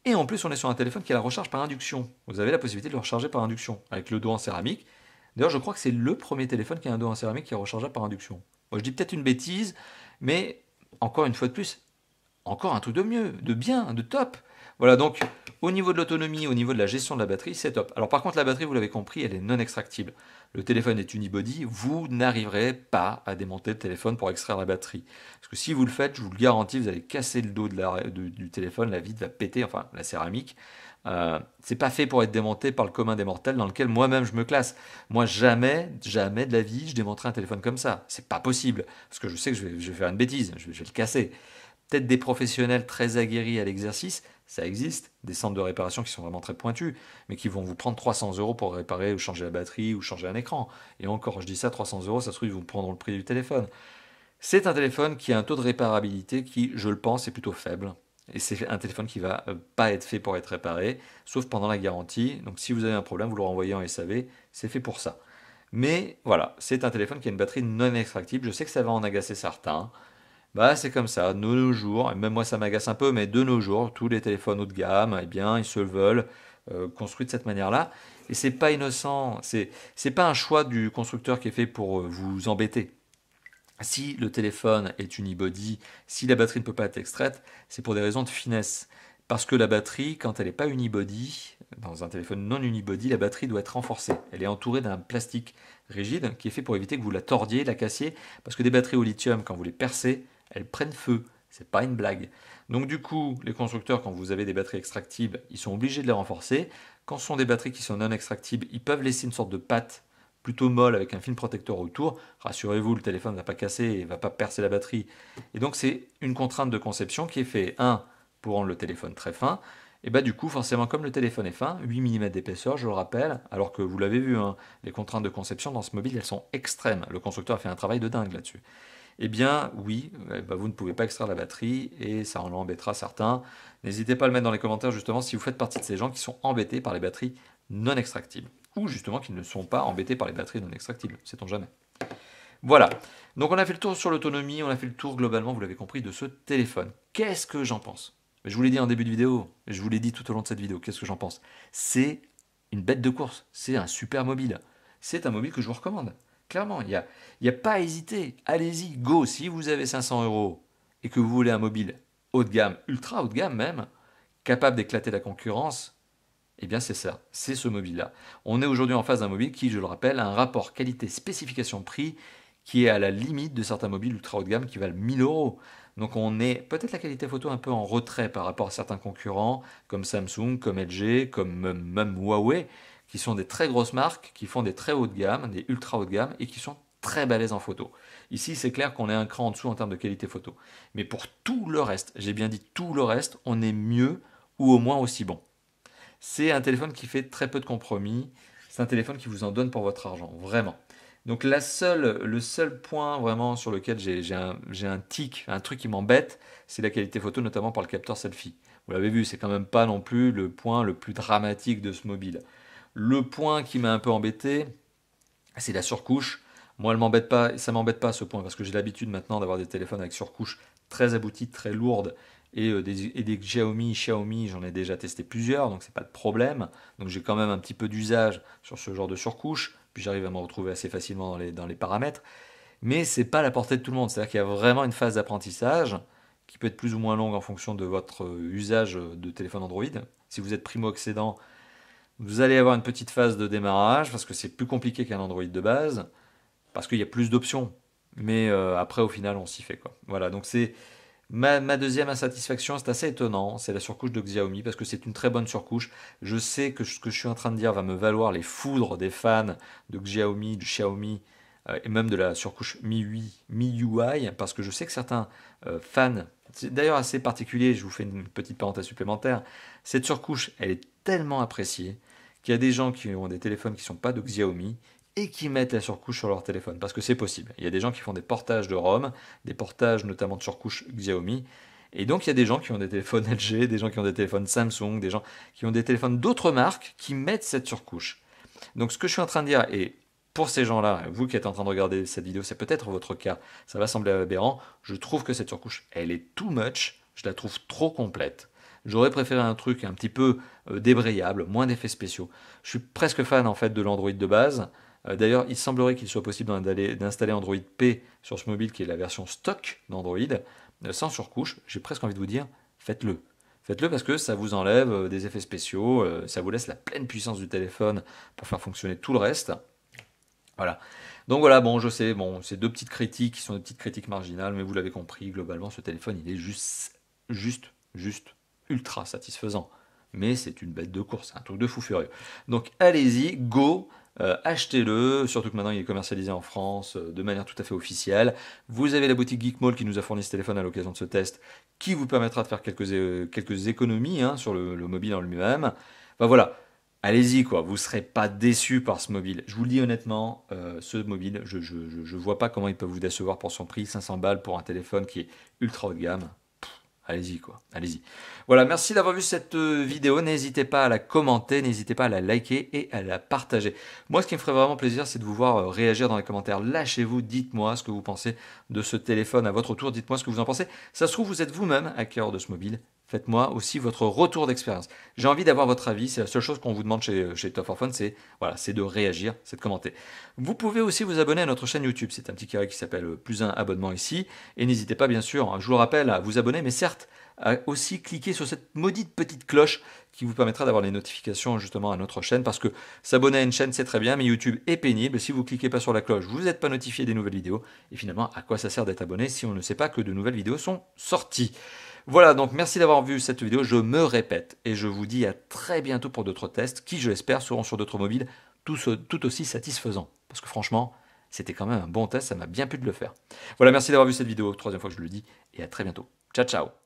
et en plus on est sur un téléphone qui a la recharge par induction. Vous avez la possibilité de le recharger par induction, avec le dos en céramique. D'ailleurs, je crois que c'est le premier téléphone qui a un dos en céramique qui est rechargeable par induction. Moi, je dis peut-être une bêtise, mais encore une fois de plus, encore un truc de mieux, de bien, de top. Voilà, donc au niveau de l'autonomie, au niveau de la gestion de la batterie, c'est top. Alors par contre, la batterie, vous l'avez compris, elle est non extractible. Le téléphone est unibody, vous n'arriverez pas à démonter le téléphone pour extraire la batterie. Parce que si vous le faites, je vous le garantis, vous allez casser le dos du téléphone, la vitre va péter, enfin la céramique. C'est pas fait pour être démonté par le commun des mortels dans lequel moi-même je me classe. Moi, jamais de la vie, je démonterai un téléphone comme ça. C'est pas possible. Parce que je sais que je vais faire une bêtise, je vais le casser. Peut-être des professionnels très aguerris à l'exercice, ça existe, des centres de réparation qui sont vraiment très pointus, mais qui vont vous prendre 300 euros pour réparer ou changer la batterie ou changer un écran. Et encore, je dis ça, 300 euros, ça se trouve, ils vous prendront le prix du téléphone. C'est un téléphone qui a un taux de réparabilité qui, je le pense, est plutôt faible. Et c'est un téléphone qui va pas être fait pour être réparé, sauf pendant la garantie. Donc si vous avez un problème, vous le renvoyez en SAV, c'est fait pour ça. Mais voilà, c'est un téléphone qui a une batterie non extractible. Je sais que ça va en agacer certains. Bah, c'est comme ça, de nos jours, et même moi ça m'agace un peu, mais de nos jours, tous les téléphones haut de gamme, eh bien, ils se veulent construits de cette manière-là. Et c'est pas innocent, c'est pas un choix du constructeur qui est fait pour vous embêter. Si le téléphone est unibody, si la batterie ne peut pas être extraite, c'est pour des raisons de finesse. Parce que la batterie, quand elle n'est pas unibody, dans un téléphone non unibody, la batterie doit être renforcée. Elle est entourée d'un plastique rigide qui est fait pour éviter que vous la tordiez, la cassiez. Parce que des batteries au lithium, quand vous les percez, elles prennent feu. C'est pas une blague. Donc du coup, les constructeurs, quand vous avez des batteries extractibles, ils sont obligés de les renforcer. Quand ce sont des batteries qui sont non extractibles, ils peuvent laisser une sorte de patte plutôt molle avec un film protecteur autour. Rassurez-vous, le téléphone ne va pas casser et ne va pas percer la batterie. Et donc c'est une contrainte de conception qui est faite, pour rendre le téléphone très fin. Et bah du coup, forcément, comme le téléphone est fin, 8 mm d'épaisseur, je le rappelle, alors que vous l'avez vu, les contraintes de conception dans ce mobile, elles sont extrêmes. Le constructeur a fait un travail de dingue là-dessus. Eh bien, oui, vous ne pouvez pas extraire la batterie et ça en embêtera certains. N'hésitez pas à le mettre dans les commentaires justement si vous faites partie de ces gens qui sont embêtés par les batteries non extractibles. Ou justement qui ne sont pas embêtés par les batteries non extractibles, sait-on jamais. Voilà, donc on a fait le tour sur l'autonomie, on a fait le tour globalement, vous l'avez compris, de ce téléphone. Qu'est-ce que j'en pense? Je vous l'ai dit en début de vidéo, je vous l'ai dit tout au long de cette vidéo, qu'est-ce que j'en pense? C'est une bête de course, c'est un super mobile. C'est un mobile que je vous recommande. Clairement, il n'y a pas à hésiter. Allez-y, go. Si vous avez 500 euros et que vous voulez un mobile haut de gamme, ultra haut de gamme même, capable d'éclater la concurrence, eh bien c'est ça, c'est ce mobile-là. On est aujourd'hui en face d'un mobile qui, je le rappelle, a un rapport qualité-spécification-prix qui est à la limite de certains mobiles ultra haut de gamme qui valent 1000 euros. Donc on est peut-être la qualité photo un peu en retrait par rapport à certains concurrents comme Samsung, comme LG, comme même Huawei, qui sont des très grosses marques, qui font des très hauts de gamme, des ultra haut de gamme, et qui sont très balèzes en photo. Ici, c'est clair qu'on est un cran en dessous en termes de qualité photo. Mais pour tout le reste, j'ai bien dit tout le reste, on est mieux ou au moins aussi bon. C'est un téléphone qui fait très peu de compromis, c'est un téléphone qui vous en donne pour votre argent, vraiment. Donc le seul point vraiment sur lequel j'ai un tic, un truc qui m'embête, c'est la qualité photo, notamment par le capteur selfie. Vous l'avez vu, c'est quand même pas non plus le point le plus dramatique de ce mobile. Le point qui m'a un peu embêté, c'est la surcouche. Moi, ça m'embête pas ce point parce que j'ai l'habitude maintenant d'avoir des téléphones avec surcouche très abouties, très lourdes et des Xiaomi, j'en ai déjà testé plusieurs, donc c'est pas de problème. Donc j'ai quand même un petit peu d'usage sur ce genre de surcouche, puis j'arrive à me retrouver assez facilement dans les paramètres. Mais c'est pas à la portée de tout le monde, c'est-à-dire qu'il y a vraiment une phase d'apprentissage qui peut être plus ou moins longue en fonction de votre usage de téléphone Android. Si vous êtes primo-accédant, vous allez avoir une petite phase de démarrage parce que c'est plus compliqué qu'un Android de base, parce qu'il y a plus d'options. Mais après, au final, on s'y fait quoi. Voilà, donc c'est Ma deuxième insatisfaction, c'est assez étonnant, c'est la surcouche de Xiaomi, parce que c'est une très bonne surcouche. Je sais que ce que je suis en train de dire va me valoir les foudres des fans de Xiaomi, de Xiaomi, et même de la surcouche MIUI, parce que je sais que certains fans, c'est d'ailleurs assez particulier, je vous fais une petite parenthèse supplémentaire, cette surcouche, elle est tellement appréciée qu'il y a des gens qui ont des téléphones qui ne sont pas de Xiaomi et qui mettent la surcouche sur leur téléphone, parce que c'est possible. Il y a des gens qui font des portages de ROM, des portages notamment de surcouche Xiaomi, et donc il y a des gens qui ont des téléphones LG, des gens qui ont des téléphones Samsung, des gens qui ont des téléphones d'autres marques qui mettent cette surcouche. Donc ce que je suis en train de dire, et pour ces gens-là, vous qui êtes en train de regarder cette vidéo, c'est peut-être votre cas, ça va sembler aberrant, je trouve que cette surcouche, elle est too much, je la trouve trop complète. J'aurais préféré un truc un petit peu débrayable, moins d'effets spéciaux. Je suis presque fan en fait de l'Android de base. D'ailleurs, il semblerait qu'il soit possible d'installer Android P sur ce mobile qui est la version stock d'Android, sans surcouche. J'ai presque envie de vous dire, faites-le. Faites-le parce que ça vous enlève des effets spéciaux, ça vous laisse la pleine puissance du téléphone pour faire fonctionner tout le reste. Voilà. Donc voilà, bon, je sais, bon, c'est deux petites critiques qui sont des petites critiques marginales, mais vous l'avez compris, globalement, ce téléphone, il est juste ultra satisfaisant. Mais c'est une bête de course, c'est un truc de fou furieux. Donc allez-y, go, achetez-le, surtout que maintenant il est commercialisé en France de manière tout à fait officielle. Vous avez la boutique Geekmall qui nous a fourni ce téléphone à l'occasion de ce test, qui vous permettra de faire quelques économies hein, sur le mobile en lui-même. Enfin voilà, allez-y quoi, vous ne serez pas déçus par ce mobile. Je vous le dis honnêtement, ce mobile, je vois pas comment il peut vous décevoir pour son prix, 500 balles pour un téléphone qui est ultra haut de gamme. Allez-y quoi, allez-y. Voilà, merci d'avoir vu cette vidéo. N'hésitez pas à la commenter, n'hésitez pas à la liker et à la partager. Moi, ce qui me ferait vraiment plaisir, c'est de vous voir réagir dans les commentaires. Lâchez-vous, dites-moi ce que vous pensez de ce téléphone à votre tour. Dites-moi ce que vous en pensez. Ça se trouve, vous êtes vous-même acquéreur de ce mobile. Faites-moi aussi votre retour d'expérience. J'ai envie d'avoir votre avis. C'est la seule chose qu'on vous demande chez Top 4 Phone, c'est voilà, c'est de réagir, c'est de commenter. Vous pouvez aussi vous abonner à notre chaîne YouTube. C'est un petit carré qui s'appelle plus un abonnement ici. Et n'hésitez pas, bien sûr, je vous le rappelle, à vous abonner, mais certes, à aussi cliquer sur cette maudite petite cloche qui vous permettra d'avoir les notifications justement à notre chaîne, parce que s'abonner à une chaîne c'est très bien, mais YouTube est pénible. Si vous cliquez pas sur la cloche, vous n'êtes pas notifié des nouvelles vidéos, et finalement à quoi ça sert d'être abonné si on ne sait pas que de nouvelles vidéos sont sorties. Voilà, donc merci d'avoir vu cette vidéo, je me répète, et je vous dis à très bientôt pour d'autres tests, qui je l'espère seront sur d'autres mobiles tout aussi satisfaisants, parce que franchement, c'était quand même un bon test, ça m'a bien plu de le faire. Voilà, merci d'avoir vu cette vidéo, troisième fois que je le dis, et à très bientôt. Ciao ciao.